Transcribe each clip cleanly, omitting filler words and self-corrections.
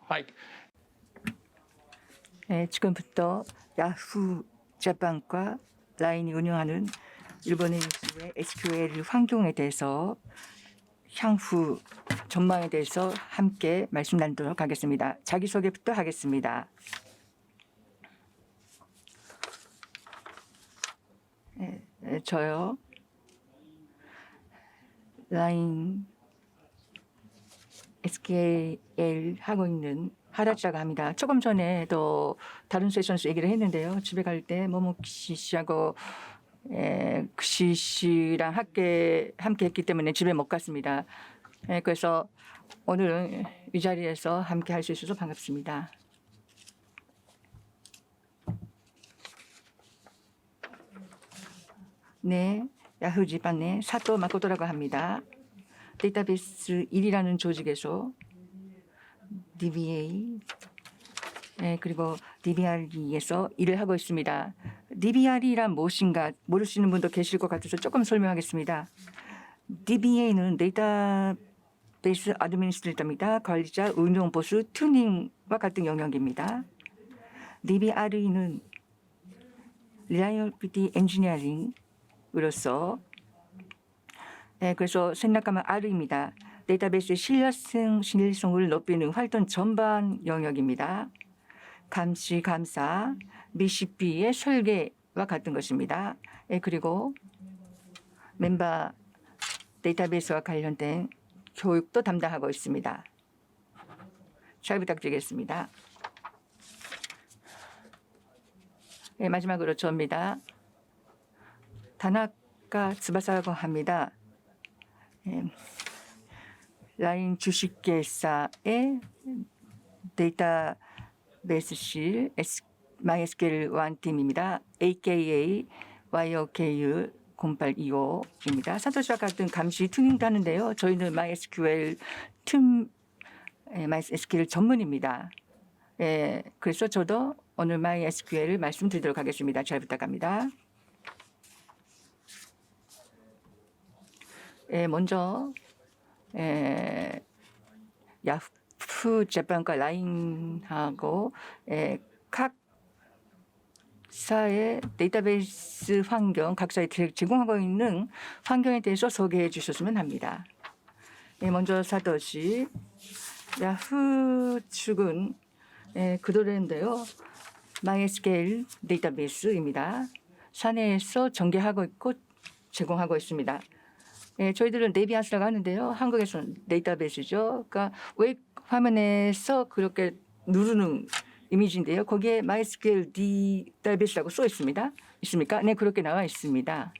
はい。 네, 지금부터 야후 자판과 라인이 운영하는 일본의 SQL 환경에 대해서 향후 전망에 대해서 함께 말씀 나누도록 하겠습니다. 자기소개부터 하겠습니다. 저요. 라인 SQL 하고 있는 하라자가 합니다. 조금 전에도 다른 세션에서 얘기를 했는데요. 집에 갈 때 모모키 씨하고 그시 씨랑 함께 했기 때문에 집에 못 갔습니다. 그래서 오늘은 이 자리에서 함께 할 수 있어서 반갑습니다. 네, 야후 집안의 사토 마코토라고 합니다. 데이터베이스 1이라는 조직에서 DBA 그리고 DBRE에서 일을 하고 있습니다. DBRE란 무엇인가 모르시는 분도 계실 것 같아서 조금 설명하겠습니다. DBA는 데이터베이스 어드미니스트레이터입니다. 관리자, 운용, 보수, 튜닝과 같은 영역입니다. DBRE는 Reliability Engineering으로서 그래서 생략하면 R입니다. 데이터베이스의 신뢰성을 높이는 활동 전반 영역입니다. 감시, 감사, 미시피의 설계와 같은 것입니다. 그리고 멤버 데이터베이스와 관련된 교육도 담당하고 있습니다. 잘 부탁드리겠습니다. 마지막으로 저입니다. 다나카 츠바사라고 합니다. 라인 주식회사의 데이터베이스실 MySQL 1팀입니다. AKA YOKU 0825입니다. 사토시와 같은 감시 튜닝도 하는데요. 저희는 MySQL 전문입니다. 그래서 저도 오늘 MySQL을 말씀드리도록 하겠습니다. 잘 부탁합니다. 먼저 야후 재판과 라인하고 각사의 데이터베이스 환경, 각사의 제공하고 있는 환경에 대해서 소개해 주셨으면 합니다. 먼저 사토시 야후 측은 그도래인데요. MySQL 데이터베이스입니다. 사내에서 전개하고 있고 제공하고 있습니다. 저희들은 네비안스라고 하는데요. 한국에서는 데이터베이스죠. 그러니까 웹 화면에서 그렇게 누르는 이미지인데요. 거기에 MySQL 데이터베이스라고 써 있습니다. 있습니까? 네, 그렇게 나와 있습니다.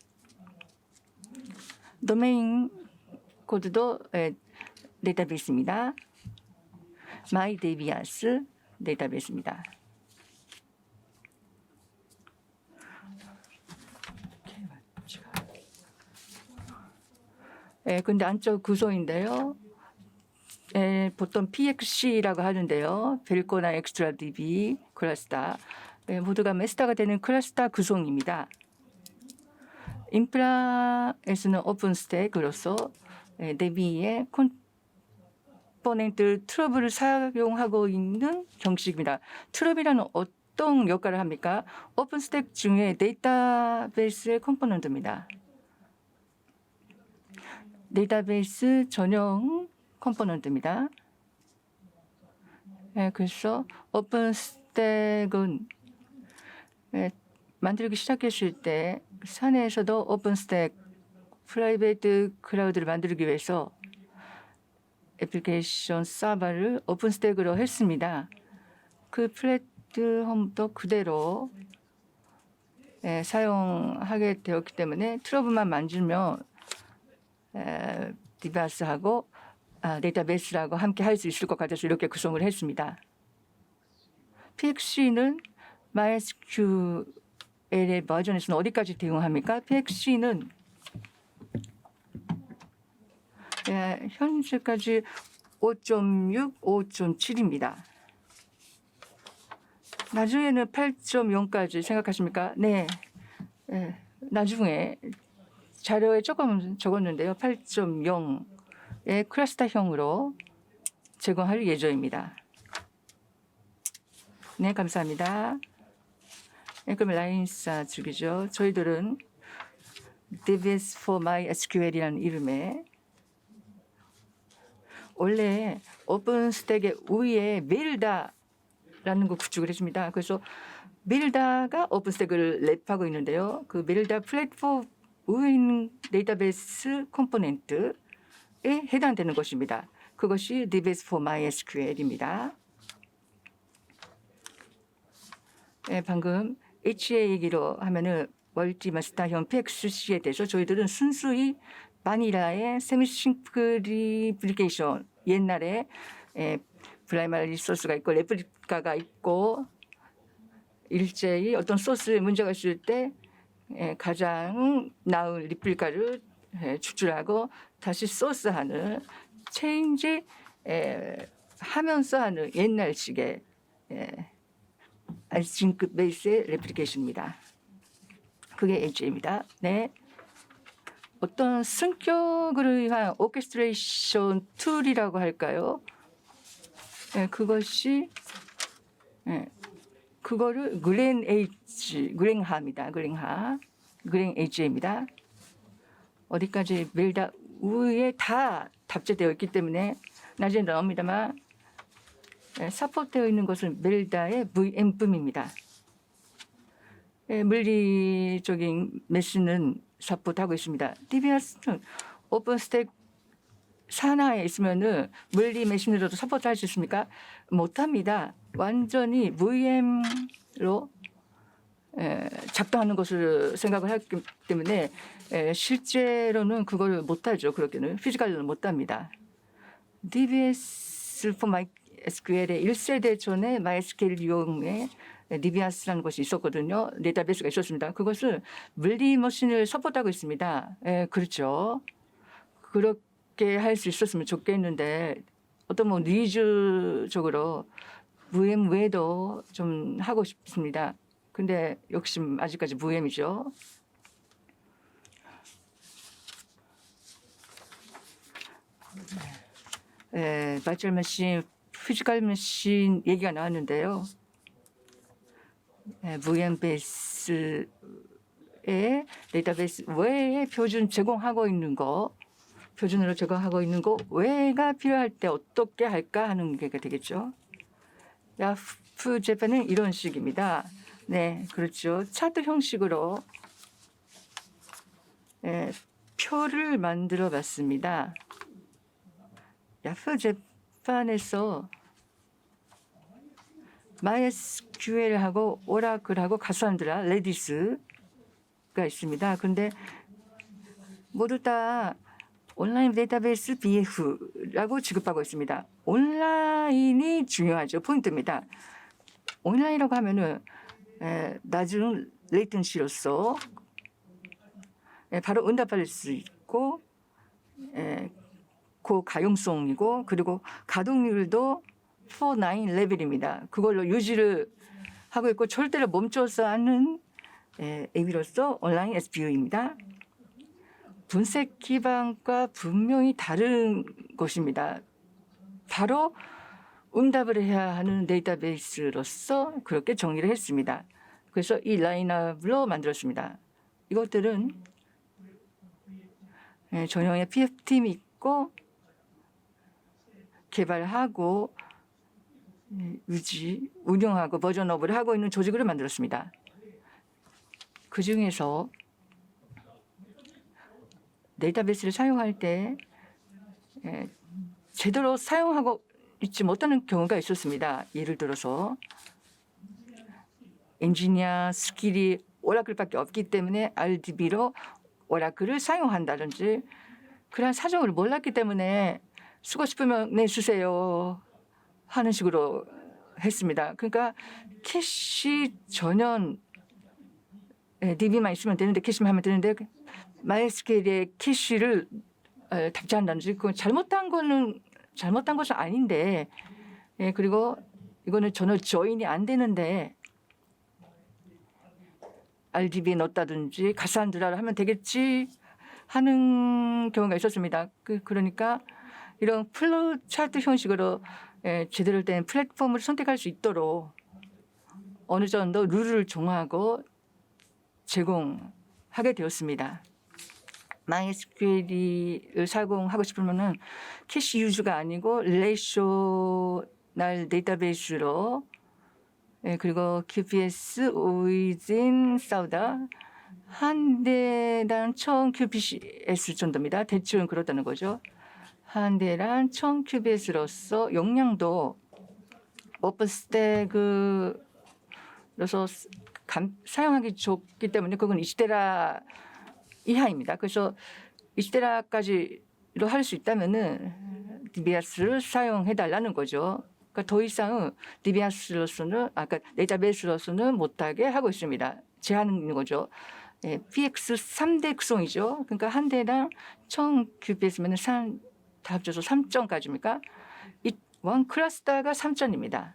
도메인 코드도 데이터베이스입니다. MyDBS 데이터베이스입니다. 근데 안쪽 구조인데요. 보통 PXC라고 하는데요. 벨코나 엑스트라 DB 클러스터 모두가 메스터가 되는 클러스터 구성입니다. 인프라에서는 오픈 스택으로서 DB의 컴포넌트 트러블을 사용하고 있는 형식입니다. 트러블이라는 어떤 역할을 합니까? 오픈 스택 중에 데이터베이스의 컴포넌트입니다. 데이터베이스 전용 컴포넌트입니다. 그래서 오픈스택은 만들기 시작했을 때 사내에서도 오픈스택 프라이베이트 클라우드를 만들기 위해서 애플리케이션 서버를 오픈스택으로 했습니다. 그 플랫폼도 그대로 사용하게 되었기 때문에 트러블만 만들면 디바스하고 데이터베이스라고 함께 할 수 있을 것 같아서 이렇게 구성을 했습니다. PXC는 MySQL의 버전에서는 어디까지 대응합니까? PXC는 현재까지 5.6, 5.7입니다. 나중에는 8.0까지 생각하십니까? 네. 나중에 자료에 조금 적었는데요. 8.0의 클러스터형으로 제공할 예정입니다. 네, 감사합니다. 네, 그럼 라인사 측이죠. 저희들은 DBS for MySQL이라는 이름의 원래 오픈스택의 위에 멜다라는 거 구축을 했습니다. 그래서 멜다가 오픈스택을 랩하고 있는데요. 그 멜다 플랫폼 위에 있는 데이터베이스 컴포넌트에 해당되는 것입니다. 그것이 DBS for MySQL입니다. 네, 방금 HA 얘기로 하면은 멀티마스터형 PXC에 대해서 저희들은 순수히 바닐라의 세미싱크리플리케이션 옛날에 프라이머리 소스가 있고 레플리카가 있고 일제히 어떤 소스에 문제가 있을 때 가장 나은 리플리카를 추출하고 다시 소스하는 체인지 하면서 하는 옛날식의 알싱크 베이스의 레플리케이션입니다. 그게 HA입니다. 네. 어떤 승격을 위한 오케스트레이션 툴이라고 할까요? 그것이 그거를 그랭하입니다. 그랭 HA입니다. 어디까지 멜다 위에 다 탑재되어 있기 때문에 나중에 나옵니다만 서포트되어 있는 것은 멜다의 VM뿐입니다. 물리적인 메시는 서포트하고 있습니다. DBS는 오픈스택 산하에 있으면은 물리 메신으로도 서포트할 수 있습니까? 못합니다. 완전히 VM로 작동하는 것을 생각을 하기 때문에 실제로는 그걸 못하죠. 그렇게는 피지컬로는 못합니다. DBS for MySQL의 1세대 전에 MySQL용의 DBS라는 것이 있었거든요. 데이터베이스가 있었습니다. 그것은 물리 머신을 서포트하고 있습니다. 그렇죠. 그렇게 할 수 있었으면 좋겠는데 어떤 뭐 니즈적으로 VM 외에도 좀 하고 싶습니다. 근데 역시 아직까지 VM이죠. 바이처 머신, 피지컬 머신 얘기가 나왔는데요. VM 베이스의 데이터베이스 외에 표준 제공하고 있는 거, 표준으로 제공하고 있는 거 외가 필요할 때 어떻게 할까 하는 게 되겠죠. 야후 재팬은 이런 식입니다. 네, 그렇죠. 차트 형식으로 표를 만들어 봤습니다. 야후 재팬에서 MySQL하고 오라클하고 가수한드라, 레디스가 있습니다. 그런데 모두 다 온라인 데이터베이스 BF라고 취급하고 있습니다. 온라인이 중요하죠. 포인트입니다. 온라인이라고 하면은 낮은 레이턴시로서 바로 응답할 수 있고 고가용성이고 그리고 가동률도 4, 9 레벨입니다. 그걸로 유지를 하고 있고 절대로 멈춰서 하는 AB로서 온라인 SPU입니다. 분석 기반과 분명히 다른 것입니다. 바로 응답을 해야 하는 데이터베이스로서 그렇게 정리를 했습니다. 그래서 이 라인업으로 만들었습니다. 이것들은 전형의 PF팀이 있고 개발하고 유지, 운영하고 버전업을 하고 있는 조직으로 만들었습니다. 그중에서 데이터베이스를 사용할 때 제대로 사용하고 있지 못하는 경우가 있었습니다. 예를 들어서 엔지니어 스킬이 오라클밖에 없기 때문에 RDB로 오라클을 사용한다든지 그런 사정을 몰랐기 때문에 쓰고 싶으면 내주세요 하는 식으로 했습니다. 그러니까 캐시 전용 DB만 있으면 되는데 캐시만 하면 되는데 MySQL의 캐시를 탑재한다든지 그건 잘못한 것은 아닌데 그리고 이거는 전혀 조인이 안 되는데 RDB에 넣었다든지 가산드라를 하면 되겠지 하는 경우가 있었습니다. 그러니까 이런 플로우 차트 형식으로 제대로 된 플랫폼을 선택할 수 있도록 어느 정도 룰을 정하고 제공하게 되었습니다. MySQL을 사용하고 싶으면은 캐시 유즈가 아니고 릴레이셔널 데이터베이스로 그리고 QPS within Sauda 한 대당 1000 QPS 정도입니다. 대충 그렇다는 거죠. 한 대당 1000 QPS로서 용량도 오픈스택으로서 사용하기 좋기 때문에 그건 20테라 이하입니다. 그래서 20테라까지로 할 수 있다면은 DBS를 사용해 달라는 거죠. 그러니까 더 이상은 DBS로서는 아까 데이터베이스로서는 못하게 하고 있습니다. 제한은 있는 거죠. PX 3대 구성이죠. 그러니까 한 대당 1000 QPS면 다 합쳐서 3점까지입니까? 원 클러스터가 3점입니다.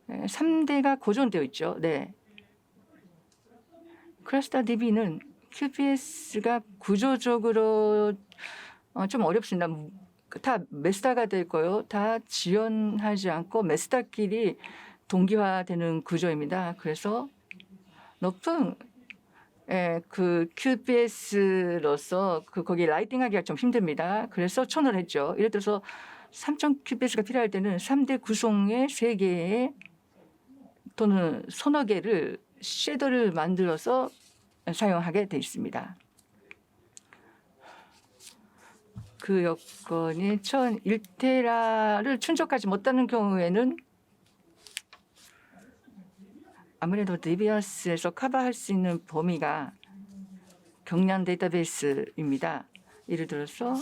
3대가 고정되어 있죠. 네. 클러스터 DB는 QPS가 구조적으로 좀 어렵습니다. 다 메스타가 될 거요. 다 지원하지 않고 메스타끼리 동기화되는 구조입니다. 그래서 높은 그 QPS로서 거기 라이팅하기가 좀 힘듭니다. 그래서 천을 했죠. 예를 들어서 3,000 QPS가 필요할 때는 3대 구성의 3개의 또는 서너 개를 쉐더를 만들어서 사용하게 돼 있습니다. 그 여건이 1001테라를 충족하지 못하는 경우에는 아무래도 DBS에서 커버할 수 있는 범위가 경량 데이터베이스입니다. 예를 들어서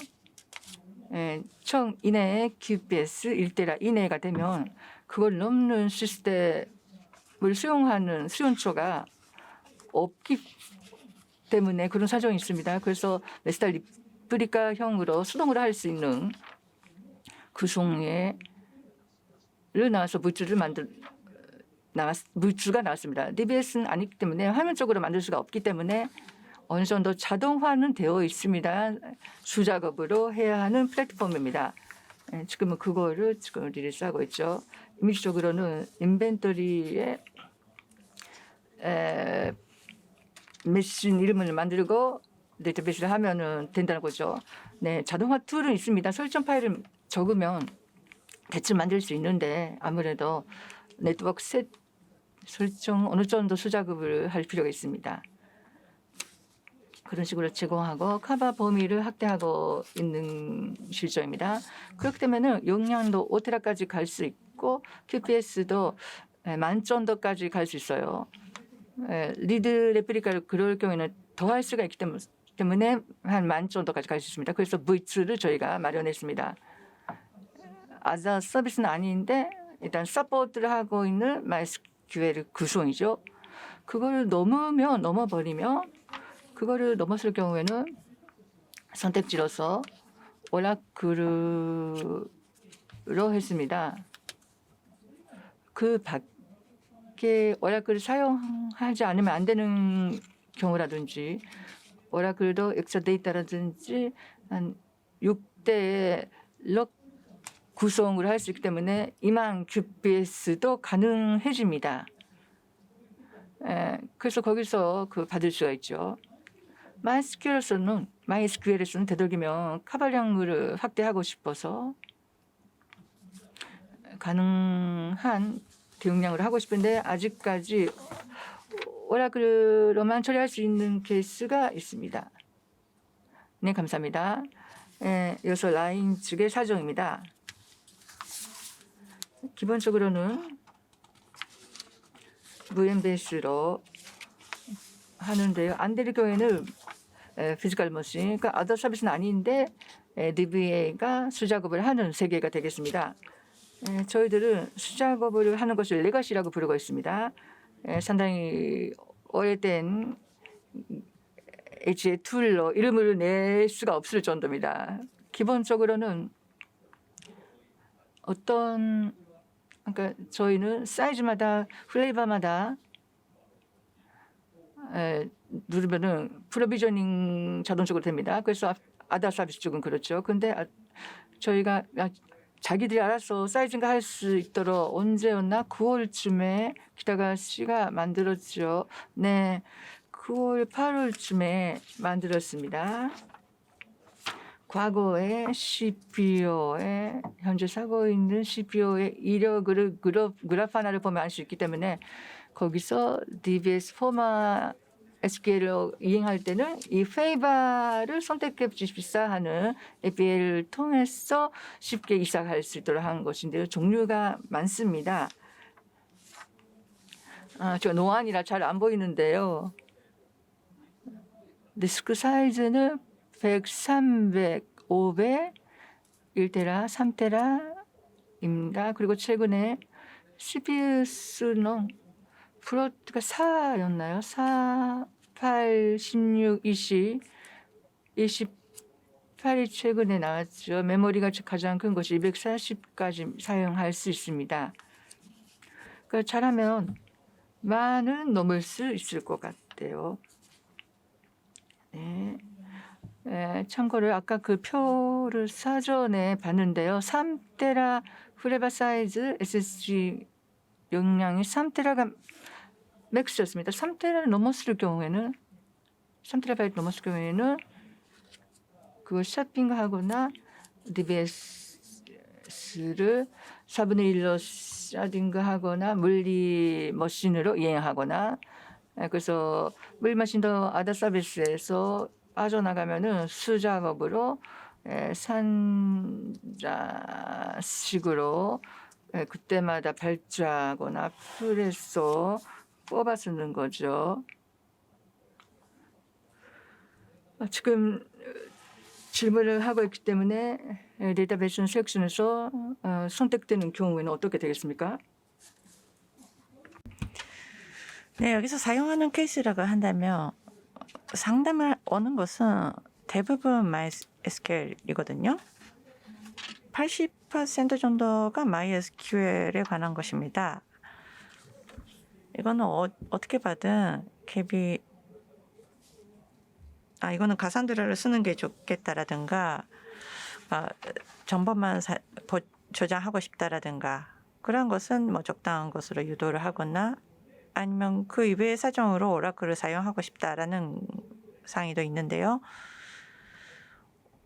1000 이내의 QPS 1테라 이내가 되면 그걸 넘는 시스템을 수용하는 수용처가 없기 때문에 그런 사정이 있습니다. 그래서 메스타 리프리카형으로 수동으로 할 수 있는 구성을 나와서 물줄가 나왔습니다. DBS는 아니기 때문에 화면적으로 만들 수가 없기 때문에 어느 정도 자동화는 되어 있습니다. 수작업으로 해야 하는 플랫폼입니다. 지금은 그거를 지금 리리스하고 있죠. 이미지적으로는 인벤토리에 메신 이름을 만들고 데이터베이스를 하면은 된다는 거죠. 네, 자동화 툴은 있습니다. 설정 파일을 적으면 대충 만들 수 있는데 아무래도 네트워크 셋 설정 어느 정도 수작업을 할 필요가 있습니다. 그런 식으로 제공하고 커버 범위를 확대하고 있는 실정입니다. 그렇기 때문에 용량도 5테라까지 갈 수 있고 QPS도 만 정도까지 갈 수 있어요. 리드 레플리카를 그럴 경우에는 더 할 수가 있기 때문에 한 만 정도까지 갈 수 있습니다. 그래서 V2를 저희가 마련했습니다. 아자 서비스는 아닌데 일단 서포트를 하고 있는 MySQL 구성이죠. 그걸 넘어버리면 그거를 넘었을 경우에는 선택지로서 오라클로 했습니다. 그 밖에 오라클을 사용하지 않으면 안 되는 경우라든지 오라클도 엑서데이터라든지 한 6대의 럭 구성을 할 수 있기 때문에 2만 QPS도 가능해집니다. 그래서 거기서 받을 수가 있죠. MySQL에서는 되도록이면 커버량을 확대하고 싶어서 가능한 대용량으로 하고 싶은데 아직까지 오라클로만 처리할 수 있는 케이스가 있습니다. 네, 감사합니다. 이어서 라인 측의 사정입니다. 기본적으로는 VM베이스로 하는데요. 안 될 경우에는 피지컬 머신, 그러니까 아더 서비스는 아닌데 DBA가 수작업을 하는 세계가 되겠습니다. 저희들은 수작업을 하는 것을 레거시라고 부르고 있습니다. 상당히 오래된 HA 툴로 이름을 낼 수가 없을 정도입니다. 기본적으로는 그러니까 저희는 사이즈마다 플레이버마다 누르면은 프로비저닝 자동적으로 됩니다. 그래서 아다 서비스 쪽은 그렇죠. 근데 저희가 자기들이 알아서 사이즈가 할 수 있도록 언제였나 9월쯤에 기타가 씨가 만들었죠. 네, 9월 8월쯤에 만들었습니다. 과거에 CPO에 현재 사고 있는 CPO의 이력을 그래프 하나를 보면 알 수 있기 때문에 거기서 DBS 포마 SQL을 이행할 때는 이 페이바를 선택해 주십사 하는 API를 통해서 쉽게 이삭할 수 있도록 한 것인데요. 종류가 많습니다. 제가 노안이라 잘 안 보이는데요. 디스크 사이즈는 100, 300, 500, 1테라, 3테라입니다. 그리고 최근에 CPU 수는 프로트가 4였나요? 4, 8, 16, 20, 28이 최근에 나왔죠. 메모리가 가장 큰 것이 240까지 사용할 수 있습니다. 그러니까 잘하면 만은 넘을 수 있을 것 같아요. 네. 참고로 아까 그 표를 사전에 봤는데요. 3테라 프레바 사이즈 SSD 용량이 3테라가 맥스였습니다. 3테라를 넘었을 경우에는 3테라바이트 넘었을 경우에는 그걸 샤핑하거나 DBS를 4분의 1로 샤딩하거나 물리 머신으로 이행하거나 그래서 물리머신 더 아더 서비스에서 빠져나가면은 수작업으로 산자식으로 그때마다 발주하거나 풀에서 뽑아 쓰는 거죠. 지금 질문을 하고 있기 때문에 데이터베이스 섹션에서 선택되는 경우에는 어떻게 되겠습니까? 네, 여기서 사용하는 케이스라고 한다면 상담을 오는 것은 대부분 MySQL이거든요. 80% 정도가 MySQL에 관한 것입니다. 이거는 어떻게 봐든 캡이 이거는 가산드라를 쓰는 게 좋겠다라든가 정보만 저장하고 싶다라든가 그런 것은 뭐 적당한 것으로 유도를 하거나 아니면 그 이외의 사정으로 오라클을 사용하고 싶다라는 상의도 있는데요.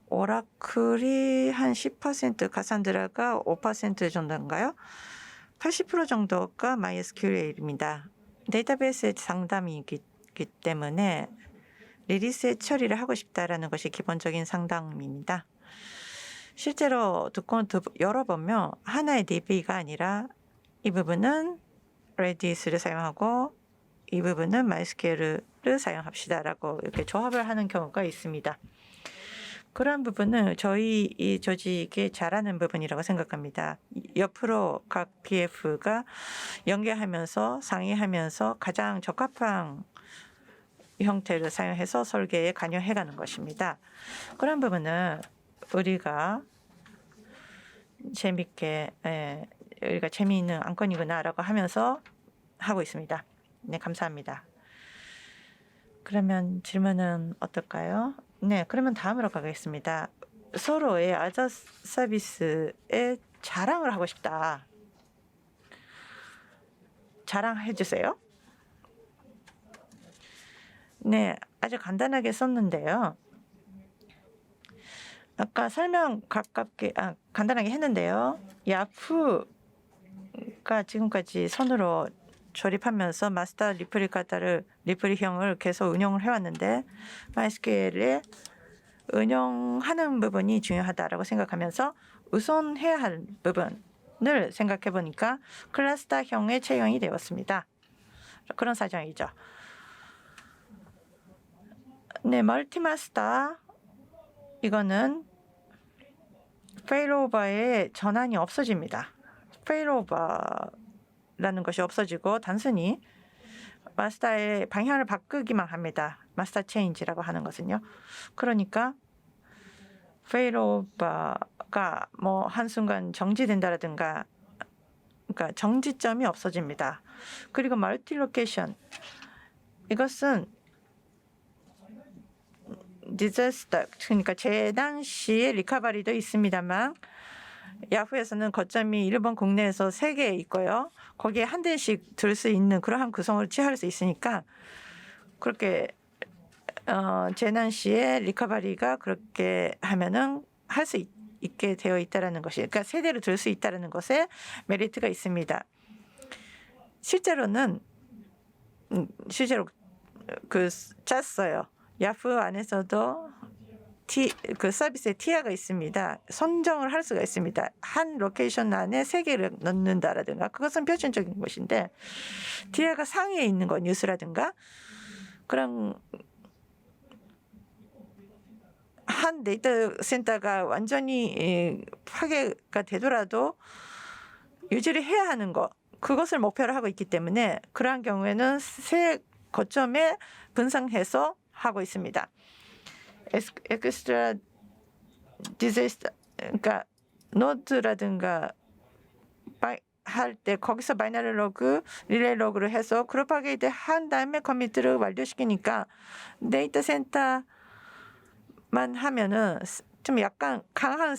오라클이 한 10%, 가산드라가 5% 정도인가요? 80% 정도가 MySQL입니다. 데이터베이스의 상담이기 때문에 리리스의 처리를 하고 싶다라는 것이 기본적인 상담입니다. 실제로 듣고 열어보면 하나의 DB가 아니라 이 부분은 레디스를 사용하고 이 부분은 MySQL을 사용합시다라고 이렇게 조합을 하는 경우가 있습니다. 그런 부분은 저희 이 조직이 잘하는 부분이라고 생각합니다. 옆으로 각 PF가 연계하면서 상의하면서 가장 적합한 형태를 사용해서 설계에 관여해가는 것입니다. 그런 부분은 우리가 재미있게 우리가 재미있는 안건이구나라고 하면서 하고 있습니다. 네, 감사합니다. 그러면 질문은 어떨까요? 네, 그러면 다음으로 가겠습니다. 서로의 아자 서비스에 자랑을 하고 싶다. 자랑해 주세요. 네, 아주 간단하게 썼는데요. 아까 설명 간단하게 했는데요. 야후가 지금까지 손으로 조립하면서 마스터 리플리형을 계속 운영을 해왔는데 MySQL에 운영하는 부분이 중요하다라고 생각하면서 우선해야 할 부분을 생각해 보니까 클러스터형의 채용이 되었습니다. 그런 사정이죠. 네, 멀티마스터 이거는 페일오버의 전환이 없어집니다. 페일오버라는 것이 없어지고 단순히 마스터의 방향을 바꾸기만 합니다. 마스터 체인지라고 하는 것은요. 그러니까 페일오버가 뭐 한순간 정지된다라든가 그러니까 정지점이 없어집니다. 그리고 멀티로케이션 이것은 디자스터 그러니까 재난 시의 리커버리도 있습니다만 야후에서는 거점이 일본 국내에서 3개 있고요. 거기에 한 대씩 들 수 있는 그러한 구성을 취할 수 있으니까 그렇게 재난 시에 리커버리가 그렇게 하면은 할 수 있게 되어 있다라는 것이, 그러니까 세대로 들 수 있다라는 것에 메리트가 있습니다. 실제로 그 짰어요. 야후 안에서도 그 서비스에 티어가 있습니다. 선정을 할 수가 있습니다. 한 로케이션 안에 3개를 넣는다라든가 그것은 표준적인 것인데 티어가 상위에 있는 거 뉴스라든가 그런 한 데이터 센터가 완전히 파괴가 되더라도 유지를 해야 하는 거 그것을 목표로 하고 있기 때문에 그러한 경우에는 3 거점에 분산해서 하고 있습니다. 엑스트라 디자스터 그러니까 노드라든가 할 때 거기서 바이너리 로그, 릴레이 로그를 해서 그룹 하게 한 다음에 커미트를 완료시키니까 데이터 센터만 하면은 좀 약간 강한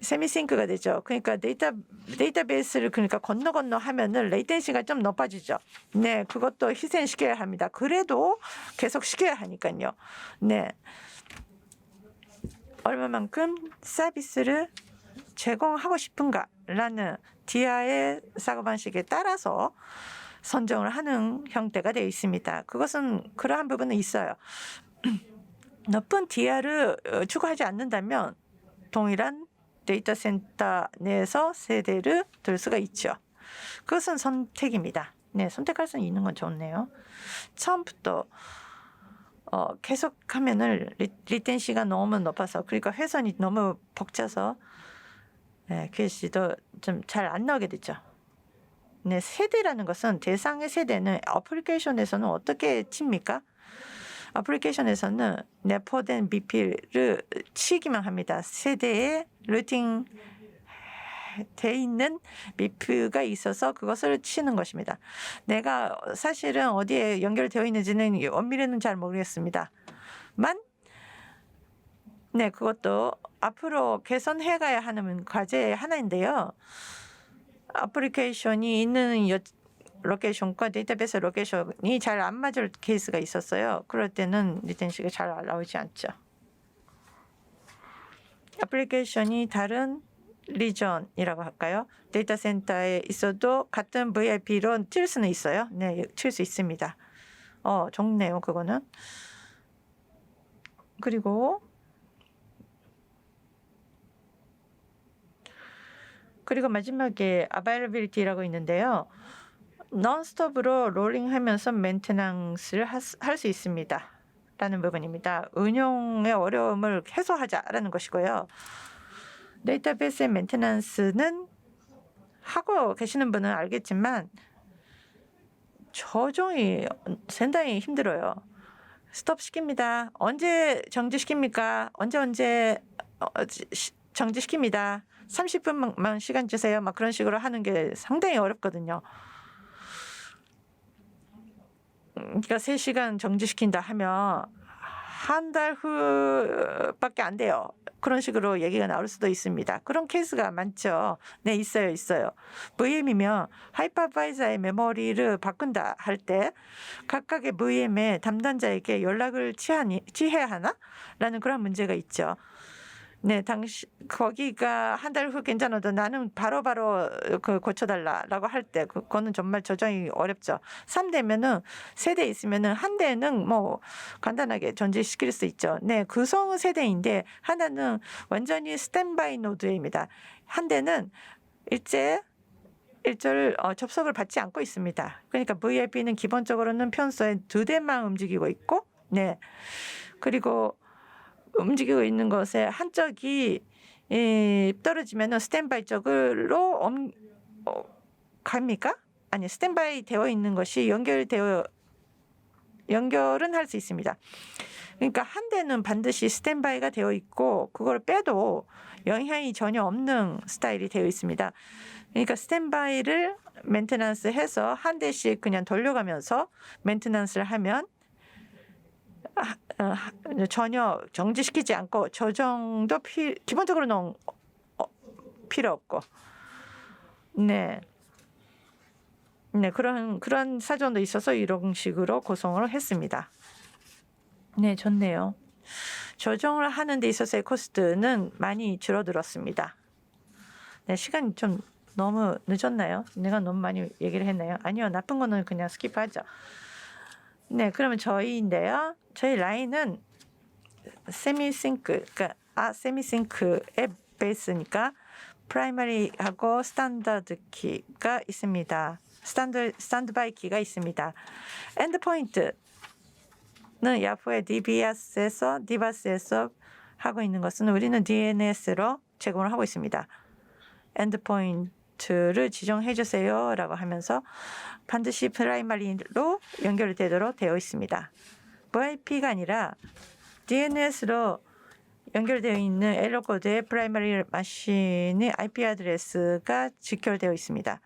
세미싱크가 되죠. 그러니까 데이터베이스를 그러니까 건너 하면은 레이텐시가 좀 높아지죠. 네, 그것도 희생시켜야 합니다. 그래도 계속 시켜야 하니까요. 네, 얼마만큼 서비스를 제공하고 싶은가라는 디아의 사고방식에 따라서 선정을 하는 형태가 되어 있습니다. 그것은 그러한 부분은 있어요. 높은 디아를 추구하지 않는다면 동일한 데이터 센터 내에서 세대를 들 수가 있죠. 그것은 선택입니다. 네, 선택할 수 있는 건 좋네요. 처음부터 계속하면은 리텐시가 너무 높아서 그러니까 회선이 너무 벅차서 QS도 좀 잘 안 나오게 되죠. 네, 세대라는 것은 대상의 세대는 어플리케이션에서는 어떻게 칩니까? 어플리케이션에서는 내포된 BP를 치기만 합니다. 세대에 루팅 돼 있는 BP가 있어서 그것을 치는 것입니다. 내가 사실은 어디에 연결되어 있는지는 엄밀히는 잘 모르겠습니다. 네, 그것도 앞으로 개선해 가야 하는 과제의 하나인데요. 어플리케이션이 있는 로케이션과 데이터베이스 로케이션이 잘 안 맞을 케이스가 있었어요. 그럴 때는 리텐시가 잘 나오지 않죠. 어플리케이션이 다른 리전이라고 할까요? 데이터 센터에 있어도 같은 VIP로 칠 수는 있어요. 네, 칠 수 있습니다. 좋네요, 그거는. 그리고 마지막에 availability라고 있는데요. 논스톱으로 롤링하면서 메인테넌스를 할 수 있습니다. 라는 부분입니다. 운용의 어려움을 해소하자라는 것이고요. 데이터베이스의 메인테넌스는 하고 계시는 분은 알겠지만 조정이 상당히 힘들어요. 스톱 시킵니다. 언제 정지시킵니까? 언제 정지시킵니다. 30분만 시간 주세요. 막 그런 식으로 하는 게 상당히 어렵거든요. 그러니까 3시간 정지시킨다 하면 한 달 후밖에 안 돼요. 그런 식으로 얘기가 나올 수도 있습니다. 그런 케이스가 많죠. 네, 있어요. VM이면 하이퍼바이저의 메모리를 바꾼다 할 때 각각의 VM의 담당자에게 연락을 취해야 하나? 라는 그런 문제가 있죠. 네, 거기가 한 달 후 괜찮아도 나는 바로바로 그 고쳐달라라고 할 때 그거는 정말 조정이 어렵죠. 3대면은 세대 있으면은 한 대는 뭐 간단하게 전제시킬 수 있죠. 네, 구성 세대인데 하나는 완전히 스탠바이 노드입니다. 한 대는 일절 접속을 받지 않고 있습니다. 그러니까 VIP는 기본적으로는 평소에 2대만 움직이고 있고, 네, 그리고 움직이고 있는 것에 한쪽이 떨어지면 스탠바이 쪽으로 갑니까? 아니, 스탠바이 되어 있는 것이 연결은 할 수 있습니다. 그러니까 한 대는 반드시 스탠바이가 되어 있고 그걸 빼도 영향이 전혀 없는 스타일이 되어 있습니다. 그러니까 스탠바이를 메인테넌스 해서 한 대씩 그냥 돌려가면서 메인테넌스를 하면 전혀 정지시키지 않고 조정도 기본적으로는 필요 없고. 네. 네, 그런 사정도 있어서 이런 식으로 구성을 했습니다. 네, 좋네요. 조정을 하는 데 있어서의 코스트는 많이 줄어들었습니다. 네, 시간이 좀 너무 늦었나요? 내가 너무 많이 얘기를 했나요? 아니요, 나쁜 거는 그냥 스킵하죠. 네, 그러면 저희인데요. 저희 라인은 세미싱크, 그러니까 세미싱크의 베이스니까 프라이머리하고 스탠다드 키가 있습니다. 스탠드바이 키가 있습니다. 엔드포인트는 야후의 디바스에서 하고 있는 것은 우리는 DNS로 제공을 하고 있습니다. 엔드포인트를 지정해 주세요라고 하면서 반드시 프라이머리로 연결되도록 되어 있습니다. VIP가 아니라 DNS로 연결되어 있는 에러 코드의 프라이머리 마신의 IP 아드레스가 직결되어 있습니다.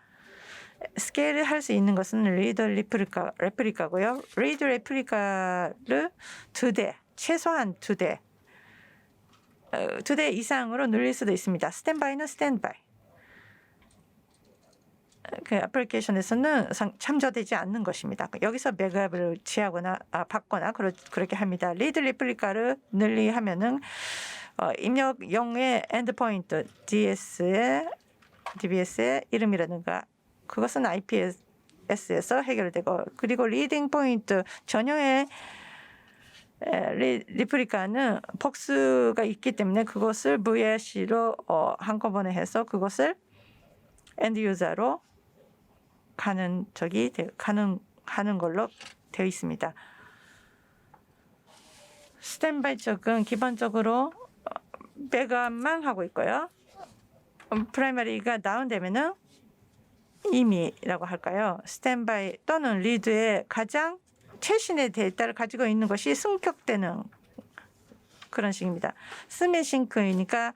스케일을 할 수 있는 것은 리드 레플리카고요. 리드 레플리카를 2대, 최소한 2대, 2대 이상으로 늘릴 수도 있습니다. 스탠바이는 스탠바이. 그 애플리케이션에서는 참조되지 않는 것입니다. 여기서 백업을 취하거나 받거나 그렇게 합니다. 리드 레플리카를 늘리하면은 입력용의 엔드포인트 DBS의 이름이라든가 그것은 IPS에서 해결되고, 그리고 리딩 포인트 전용의 리플리카는 폭스가 있기 때문에 그것을 VLC로 한꺼번에 해서 그것을 엔드 유저로 가는 걸로 되어 있습니다. 스탠바이 쪽은 기본적으로 백업만 하고 있고요. 프라이머리가 다운되면은 임의라고 할까요? 스탠바이 또는 리드의 가장 최신의 데이터를 가지고 있는 것이 승격되는 그런 식입니다. 스미싱크이니까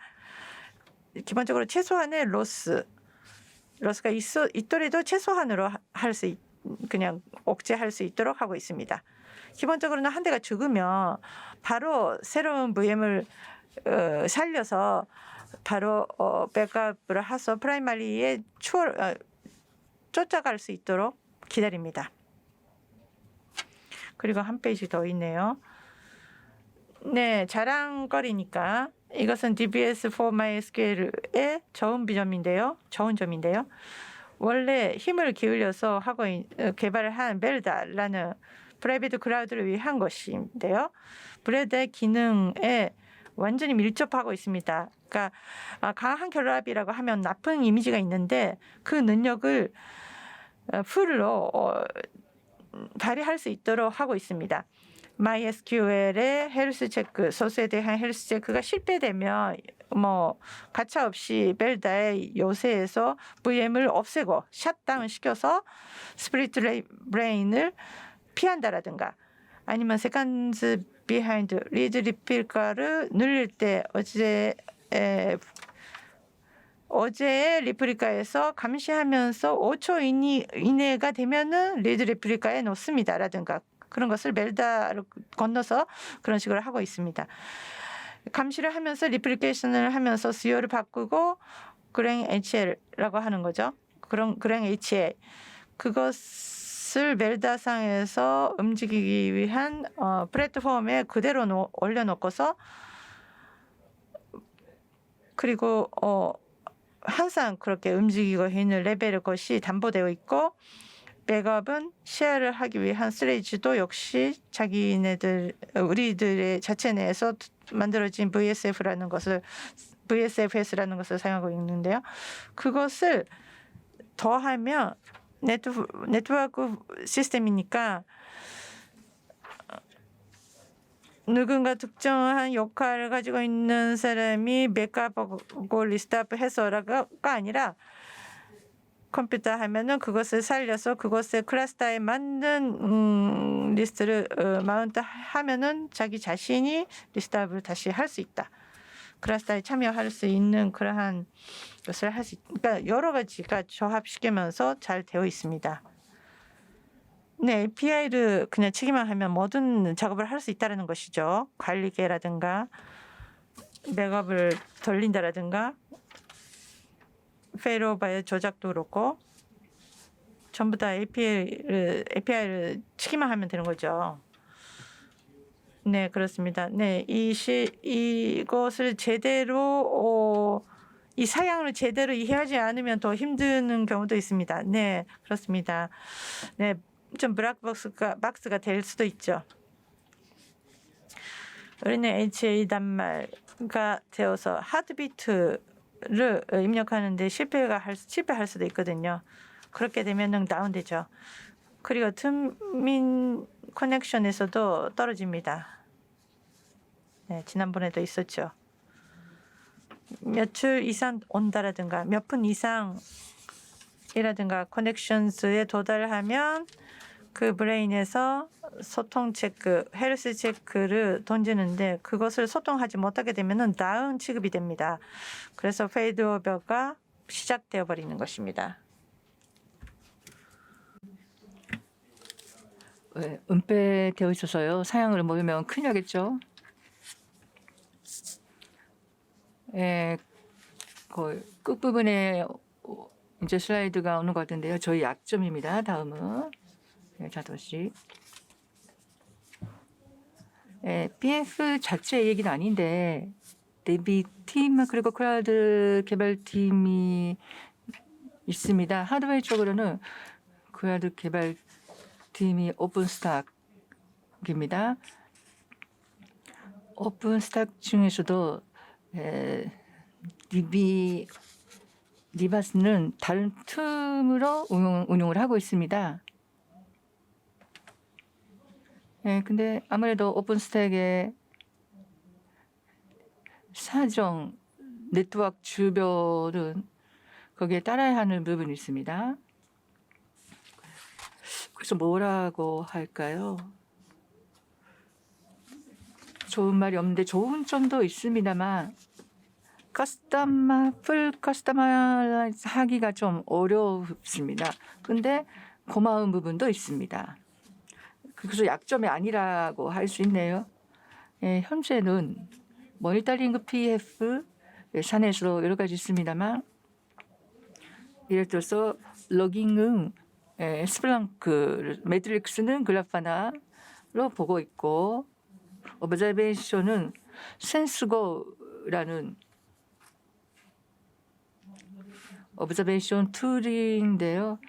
기본적으로 최소한의 로스가 있더라도 최소한으로 그냥 억제할 수 있도록 하고 있습니다. 기본적으로는 한 대가 죽으면 바로 새로운 VM을 살려서 바로 백업을 해서 프라이머리에 쫓아갈 수 있도록 기다립니다. 그리고 한 페이지 더 있네요. 네, 자랑거리니까 이것은 DBS for MySQL의 좋은 점인데요. 원래 힘을 기울여서 개발을 한 멜다라는 프라이빗 클라우드를 위한 것인데요. 멜다의 기능에 완전히 밀접하고 있습니다. 그러니까 강한 결합이라고 하면 나쁜 이미지가 있는데 그 능력을 풀로 발휘할 수 있도록 하고 있습니다. MySQL의 헬스 체크, 소스에 대한 헬스 체크가 실패되면 가차없이 멜다의 요새에서 VM을 없애고 샷다운 시켜서 스플릿 브레인을 피한다라든가, 아니면 세컨즈 비하인드 리드 리플리카를 늘릴 때 어제의 리플리카에서 감시하면서 5초 이내가 되면은 리드 리플리카에 놓습니다라든가 그런 것을 멜다를 건너서 그런 식으로 하고 있습니다. 감시를 하면서 리플리케이션을 하면서 수요를 바꾸고 그랭 HL라고 하는 거죠. 그랭 HL 그것을 멜다상에서 움직이기 위한 플랫폼에 그대로 올려놓고서, 그리고 항상 그렇게 움직이고 있는 레벨의 것이 담보되어 있고, 백업은 쉐어를 하기 위한 스토리지도 역시 우리들의 자체 내에서 만들어진 VSFS라는 것을 사용하고 있는데요. 그것을 더하면 네트워크 시스템이니까 누군가 특정한 역할을 가지고 있는 사람이 백업하고 리스트업해서가 아니라 컴퓨터 하면은 그것을 살려서 그것의 클러스터에 맞는 리스트를 마운트 하면은 자기 자신이 리스트업을 다시 할 수 있다. 클러스터에 참여할 수 있는 그러한 것을 할 수 있다. 그러니까 여러 가지가 조합시키면서 잘 되어 있습니다. 네, API를 그냥 치기만 하면 모든 작업을 할 수 있다는 것이죠. 관리계라든가 백업을 돌린다라든가 페일오버의 조작도 그렇고 전부 다 API를 치기만 하면 되는 거죠. 네, 그렇습니다. 네, 이것을 제대로 이 사양을 제대로 이해하지 않으면 더 힘드는 경우도 있습니다. 네, 그렇습니다. 네, 좀 블랙박스가 될 수도 있죠. 우리는 HA 단말가 되어서 하드비트를 입력하는데 실패할 수도 있거든요. 그렇게 되면은 다운되죠. 그리고 틈민 커넥션에서도 떨어집니다. 네, 지난번에도 있었죠. 며칠 이상 온다라든가 몇 분 이상이라든가 커넥션스에 도달하면 그 브레인에서 소통 체크, 헬스 체크를 던지는데 그것을 소통하지 못하게 되면은 다운 취급이 됩니다. 그래서 페이드오버가 시작되어 버리는 것입니다. 은폐되어 있어서요. 사양을 모으면 큰일 나겠죠. 그 끝부분에 이제 슬라이드가 오는 것 같은데요. 저희 약점입니다. 다음은 자도시. PF 자체 얘기는 아닌데 DB 팀 그리고 클라우드 개발팀이 있습니다. 하드웨어 쪽으로는 클라우드 개발팀이 오픈스탁입니다. 오픈스탁 중에서도 리바스는 다른 틈으로 운용을 하고 있습니다. 근데 아무래도 오픈스택의 사정 네트워크 주변은 거기에 따라야 하는 부분이 있습니다. 그래서 뭐라고 할까요? 좋은 말이 없는데 좋은 점도 있습니다만 풀 커스터마이즈 하기가 좀 어렵습니다. 근데 고마운 부분도 있습니다. 그래서 약점이 아니라고 할 수 있네요. 현재는 모니터링 PF 산에서 여러 가지 있습니다만 예를 들어서 로깅은 스플랑크, 매트릭스는 그라파나로 보고 있고 오브저베이션은 센스고라는 오브저베이션 툴인데요.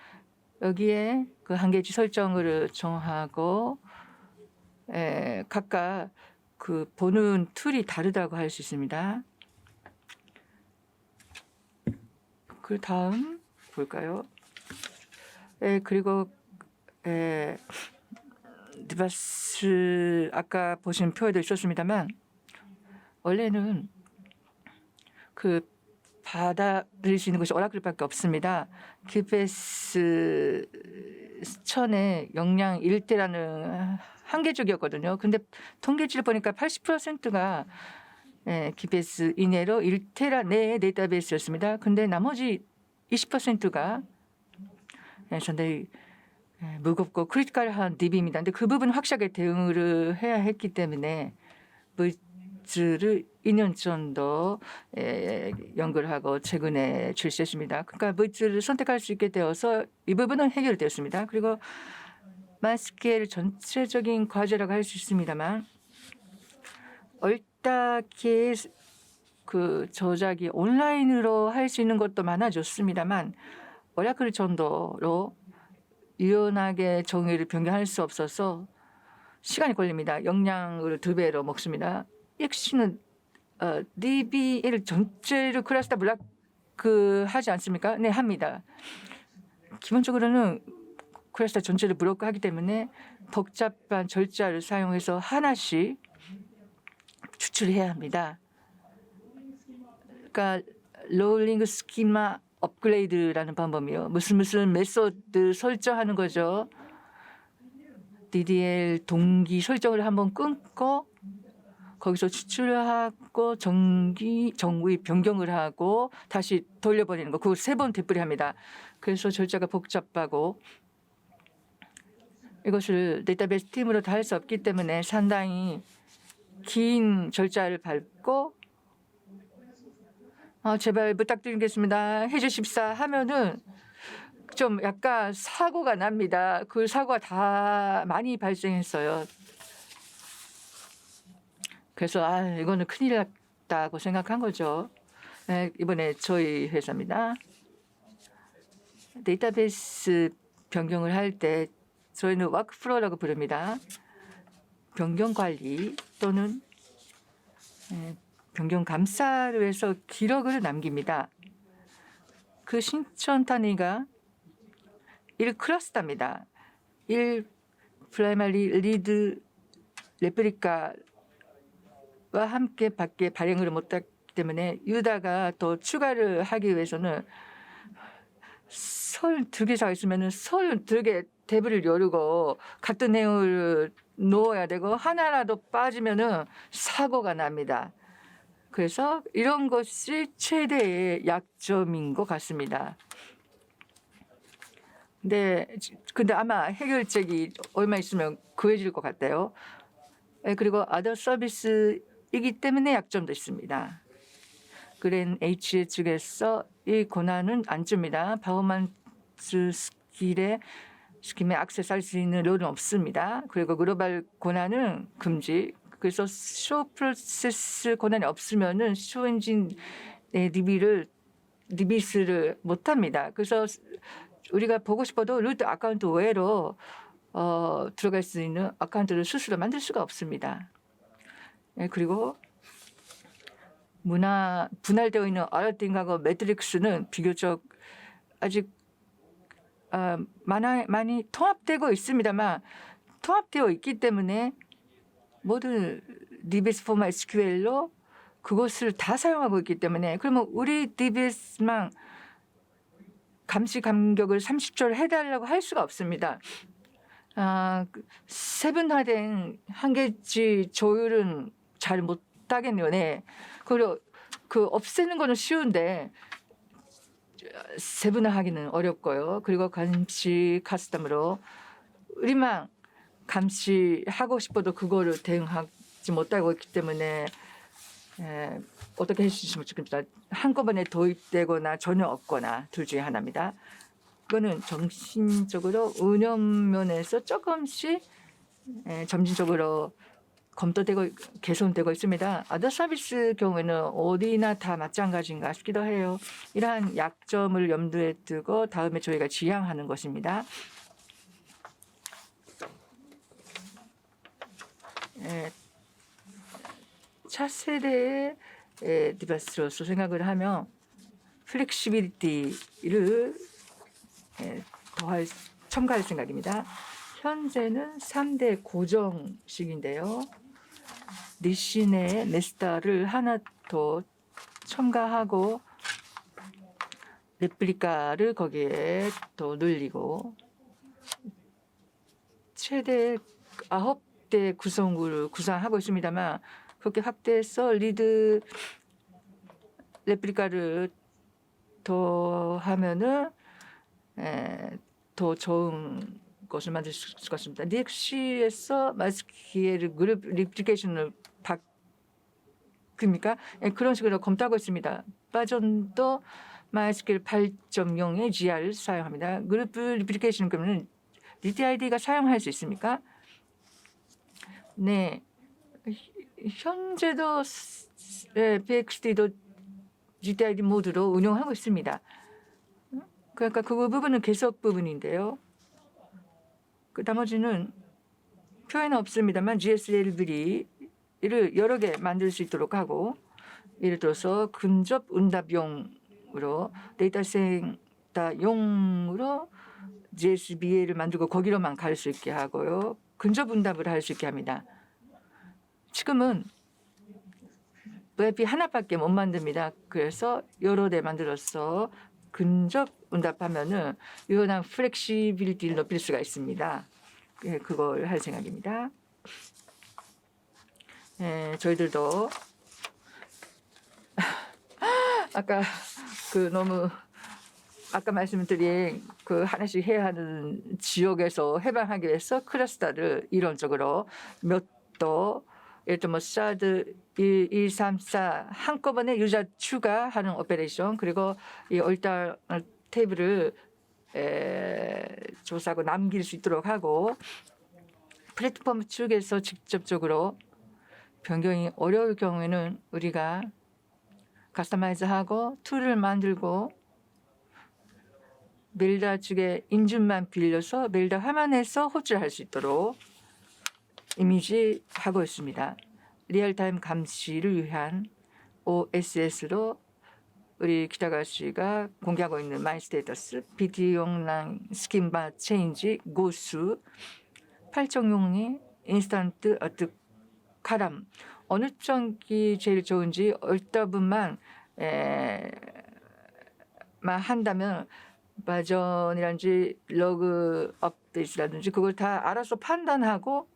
여기에 그 한계치 설정을 정하고 각각 그 보는 툴이 다르다고 할 수 있습니다. 그 다음 볼까요? 그리고 디바스 아까 보신 표에도 있었습니다만 원래는 그 받아들일 수 있는 것이 오라클밖에 없습니다. QPS 1000의 용량 1테라는 한계적이었거든요. 근데 통계치를 보니까 80%가 QPS 이내로 1테라 내의 데이터베이스였습니다. 근데 나머지 20%가 상당히 무겁고 크리티컬한 DB입니다. 근데 그 부분 확실하게 대응을 해야 했기 때문에 브릿지를 2년 정도 연구하고 최근에 출시했습니다. 그러니까 브릿지를 선택할 수 있게 되어서 이 부분은 해결되었습니다. 그리고 마스케일 전체적인 과제라고 할 수 있습니다만 얼딱히 그 저작이 온라인으로 할 수 있는 것도 많아졌습니다만 오라클 정도로 유연하게 정의를 변경할 수 없어서 시간이 걸립니다. 용량을 2배로 먹습니다. 역시는 DBL 전체를 클러스터 블락 하지 않습니까? 네, 합니다. 기본적으로는 클러스터 전체를 브로크하기 때문에 복잡한 절차를 사용해서 하나씩 추출해야 합니다. 그러니까 롤링 스키마 업그레이드라는 방법이요. 무슨 메소드 설정하는 거죠. DDL 동기 설정을 한번 끊고 거기서 추출하고 정의 변경을 하고 다시 돌려버리는 거. 그거 3번 되풀이합니다. 그래서 절차가 복잡하고 이것을 데이터베이스 팀으로 다 할 수 없기 때문에 상당히 긴 절차를 밟고 제발 부탁드리겠습니다. 해주십사 하면은 좀 약간 사고가 납니다. 그 사고가 다 많이 발생했어요. 그래서 이거는 큰일 났다고 생각한 거죠. 네, 이번에 저희 회사입니다. 데이터베이스 변경을 할 때 저희는 워크플로우라고 부릅니다. 변경 관리 또는 변경 감사를 해서 기록을 남깁니다. 그 신청 단위가 1 클러스터입니다. 1 프라이머리 리드 레플리카와 함께 밖에 발행을 못했기 때문에 유다가 더 추가를 하기 위해서는 32개 있으면 32개 탭을 열고 같은 내용을 넣어야 되고 하나라도 빠지면은 사고가 납니다. 그래서 이런 것이 최대의 약점인 것 같습니다. 근데 아마 해결책이 얼마 있으면 구해질 것 같아요. 그리고 아더 서비스이기 때문에 약점도 있습니다. 그랜 H 측에서 이 권한은 안 줍니다. 파워먼스 스킴에 액세스할 수 있는 룰은 없습니다. 그리고 글로벌 권한은 금지. 그래서 쇼 프로세스 권한이 없으면은 쇼 엔진의 리비스를 못 합니다. 그래서 우리가 보고 싶어도 루트 아카운트 외로 들어갈 수 있는 아카운트를 스스로 만들 수가 없습니다. 그리고 분할되어 있는 알라딘하고 매트릭스는 비교적 아직 많이 통합되고 있습니다만 통합되어 있기 때문에 모든 DBS 포마 SQL로 그것을 다 사용하고 있기 때문에 그러면 우리 DBS만 감시 간격을 30초를 해달라고 할 수가 없습니다. 세분화된 한계치 조율은 잘 못하겠네요. 네. 그리고 그 없애는 거는 쉬운데 세분화하기는 어렵고요. 그리고 감시 카스텀으로 우리만 감시하고 싶어도 그거를 대응하지 못하고 있기 때문에 어떻게 해주시면 좋겠습니다. 한꺼번에 도입되거나 전혀 없거나 둘 중에 하나입니다. 이거는 정신적으로 운영 면에서 조금씩 점진적으로 검토되고 개선되고 있습니다. 아더 서비스 경우에는 어디나 다 마찬가지인가 싶기도 해요. 이러한 약점을 염두에 두고 다음에 저희가 지향하는 것입니다. 차세대의 디바이스로서 생각을 하면 플렉시빌리티를 첨가할 생각입니다. 현재는 3대 고정식인데요. 리신의 네스타를 하나 더 첨가하고 레플리카를 거기에 더 늘리고 최대 9대 구성을 구상하고 있습니다만 그렇게 확대해서 리드 레플리카를 더 하면은 더 좋은 것을 만들 수가 있습니다. DXC에서 마스키엘 그룹 리플리케이션을 바꿉니까? 그런 식으로 검토하고 있습니다. 버전도 MySQL 8.0의 GR을 사용합니다. 그룹 리플리케이션 그러면 DTID가 사용할 수 있습니까? 네, 현재도 BXD도 GTID 모드로 운영하고 있습니다. 그러니까 그 부분은 계속 부분인데요. 그 나머지는 표현은 없습니다만 GSLV를 여러 개 만들 수 있도록 하고 예를 들어서 근접 응답용으로 데이터 센터용으로 GSBA를 만들고 거기로만 갈 수 있게 하고요. 근접 응답을 할 수 있게 합니다. 지금은 VIP 하나밖에 못 만듭니다. 그래서 여러 대 만들어서 근접 응답하면은 유연한 플렉시빌리티를 높일 수가 있습니다. 그걸 할 생각입니다. 저희들도 아까 아까 말씀드린 그 하나씩 해야 하는 지역에서 해방하기 위해서 클러스터를 이론적으로 몇 도 예를 들면 사드 1, 2, 3, 4 한꺼번에 유저 추가하는 오퍼레이션 그리고 이 얼터네이티브를 조사하고 남길 수 있도록 하고 플랫폼 측에서 직접적으로 변경이 어려울 경우에는 우리가 커스터마이즈하고 툴을 만들고 멜다 측의 인증만 빌려서 멜다 화면에서 호출할 수 있도록 이미지하고 있습니다. 리얼타임 감시를 위한 OSS로 우리 기타가 씨가 공개하고 있는 마이 스테이터스 비디오용 스킨바 체인지 고수 8.6이 인스턴트 어떻게 카람 어느 쪽이 제일 좋은지 얼더분만 한다면 버전이라든지 로그 업데이트라든지 그걸 다 알아서 판단하고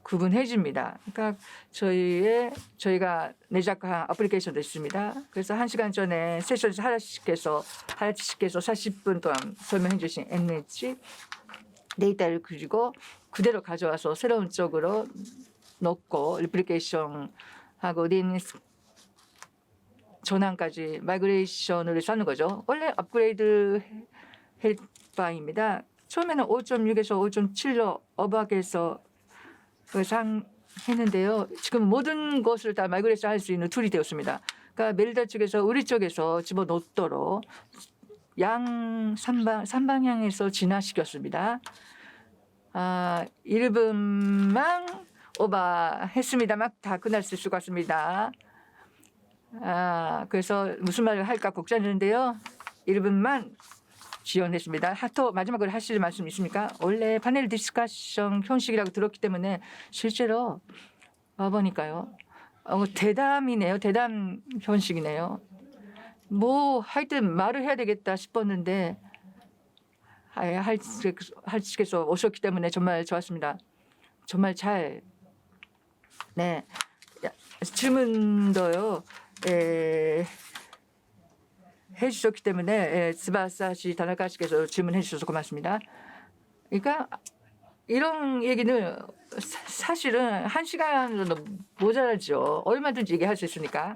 구분해 줍니다. 그러니까 저희가 내작한 어플리케이션도 있습니다. 그래서 1시간 전에 세션에서 하라씨께서 40분 동안 설명해 주신 MH 데이터를 그대로 가져와서 새로운 쪽으로 넣고 리플리케이션하고 린 전환까지 마이그레이션을 해서 하는 거죠. 원래 업그레이드 할 바입니다. 처음에는 5.6에서 5.7로 업하게해서 했는데요. 지금 모든 것을 다 마이그레이션 할 수 있는 툴이 되었습니다. 그러니까 멜다 측에서 우리 쪽에서 집어넣도록 양 3방향에서 진화시켰습니다. 1분만 오버했습니다만 다 끝날 수 있을 것 같습니다. 그래서 무슨 말을 할까 걱정했는데요. 1분만 지원했습니다. 또 마지막으로 하실 말씀 있습니까? 원래 파넬 디스커션 형식이라고 들었기 때문에 실제로 와보니까요. 대담이네요. 대담 형식이네요. 뭐 하여튼 말을 해야 되겠다 싶었는데 할수께서 오셨기 때문에 정말 좋았습니다. 정말 잘 질문도요. 해주셨기 때문에 스바사시 다나카시께서 질문해 주셔서 고맙습니다. 그러니까 이런 얘기는 사실은 1시간으로 모자라죠. 얼마든지 얘기할 수 있으니까.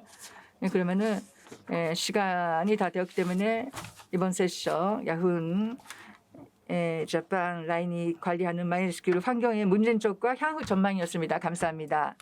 그러면은 시간이 다 되었기 때문에 이번 세션 야훈 자pan 라인이 관리하는 마이스큐 환경의 문제점과 향후 전망이었습니다. 감사합니다.